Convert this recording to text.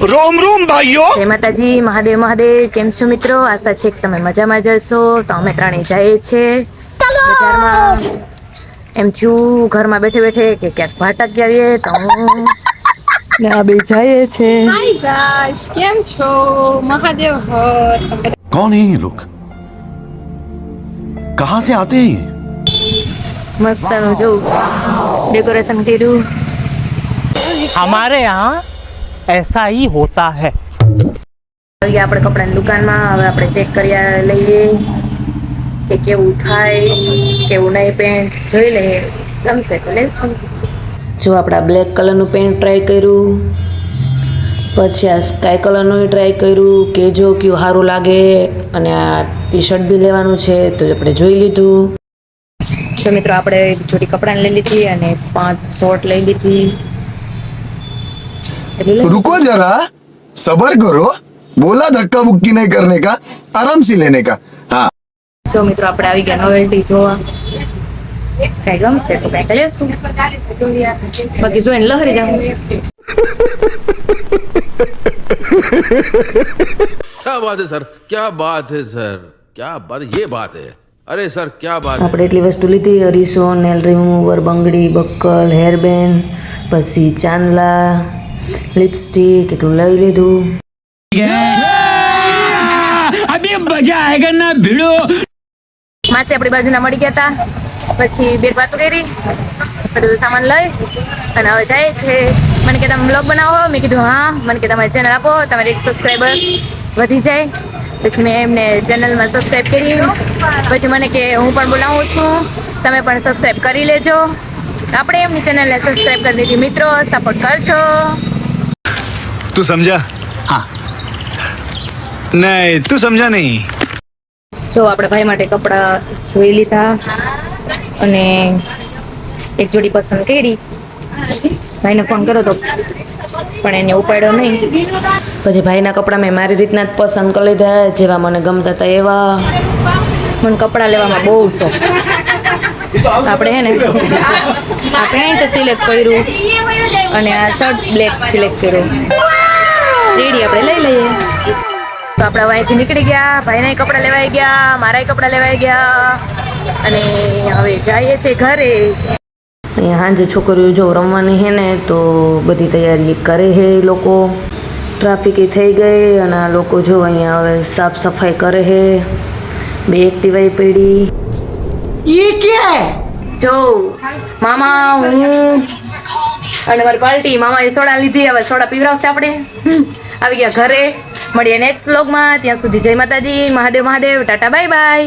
रोम रोम भाइयों। જય માતાજી, મહાદેવ મહાદેવ. કેમ છો મિત્રો? આશા છે કે તમે મજામાં જ હશો. તો અમે ત્રણેય જઈએ છીએ બજારમાં. એમ થયું ઘરમાં બેઠે બેઠે કે ક્યાંક ભાટક આવીએ, તો હું ને આ બે જઈએ છે. हाय गाइस, કેમ છો? મહાદેવ હર. कौन है ये लोग? कहाँ से आते हैं ये? મસ્તનું જો ડેકોરેશન કર્યું. हमारे यहाँ ऐसा ही होता है. આવી ગયા આપણે કપડાની દુકાનમાં. હવે આપણે ચેક કરી લઈએ કે કેવું થાય, કેવું નહીં. પેન્ટ જોઈ લઈએ, ગમશે તો લેશું. જો આપણે બ્લેક કલરનું પેન્ટ ટ્રાય કર્યું, પછી આ સ્કાય કલરનું ટ્રાય કર્યું કે જો કેવું સારું લાગે. અને આ ટી શર્ટ બી લેવાનું છે તો આપણે જોઈ લીધું. તો મિત્રો આપણે એક જોડી કપડાં લઈ લીધી અને 5 શોર્ટ લઈ લીધી. रुको जरा, सबर करो. बोला धक्का मुक्की नहीं करने का, आराम से लेने का. हाँ. જો મિત્રો આપણે આવી ગયા નોવેલ્ટી જોવા. કઈ ગમશે તો કઈ લેશું, બાકી જોઈને લહરી જાવ. क्या बात है सर, क्या बात है सर, क्या बात, ये बात है. अरे सर क्या बात है. આપણે એટલી વસ્તુ લીધી: અરીસો, નેલ રિમૂવર, બંગડી, બક્કલ, હેરબેન્ડ, પછી ચાંદલા, લિપસ્ટિક એટલું લઈ લીધું. अभी मजा आएगा ना भिड़ो. માસે આપણી બાજુના મળી ગયા હતા. પછી બે વાતો કરી, બધું સામાન લઈ અને હવે જાય છે. મને કે તમે બ્લોગ બનાવો? મેં કીધું હા. મને કે તમારી ચેનલ આપો, તમારે 1 સબસ્ક્રાઈબર વધી જાય. પછી મેં એમને ચેનલમાં સબસ્ક્રાઈબ કરી. પછી મને કે હું પણ બોલાવું છું, તમે પણ સબસ્ક્રાઈબ કરી લેજો. આપણે એમની ચેનલને સબસ્ક્રાઈબ કરી દીધી. મિત્રો સપોર્ટ કરજો. तू समझा? हाँ. नहीं, तू समझा नहीं. જો આપણે ભાઈ માટે કપડાં જોઈ લીધા અને એક જોડી પસંદ કરી. ભાઈને ફોન કર્યો તો પણ એને ઉપાડ્યો નહીં. પછી ભાઈના કપડાં મેં મારી રીતના જ પસંદ કરી લીધા, જેવા મને ગમતા હતા એવા. મને કપડાં લેવામાં બહુ શોખ. આપણે હે ને આ પેન્ટ સિલેક્ટ કર્યું અને આ શર્ટ બ્લેક સિલેક્ટ કર્યું. રેડી આપણે લઈ લઈએ. તો આપણે હવે અહીંથી નીકળી ગયા. ભાઈના કપડાં લેવાઈ ગયા, મારાય કપડાં લેવાઈ ગયા અને હવે જઈએ છીએ ઘરે. અહીંયા સાંજે છોકરીઓ જો રમવાની છે ને, તો બધી તૈયારી કરે છે એ લોકો. ટ્રાફિક થઈ ગઈ અને આ લોકો જો અહીંયા હવે સાફ સફાઈ કરે છે. બે એક્ટિવા પડી. ये क्या है? જો મામા, હું અને મારી પાર્ટી. મામાએ સોડા લીધી, હવે સોડા પીવડાવશે આપણે. આવી ગયા ઘરે. મળીએ નેક્સ્ટ વ્લોગમાં. ત્યાં સુધી જય માતાજી, મહાદેવ મહાદેવ, ટાટા બાય બાય.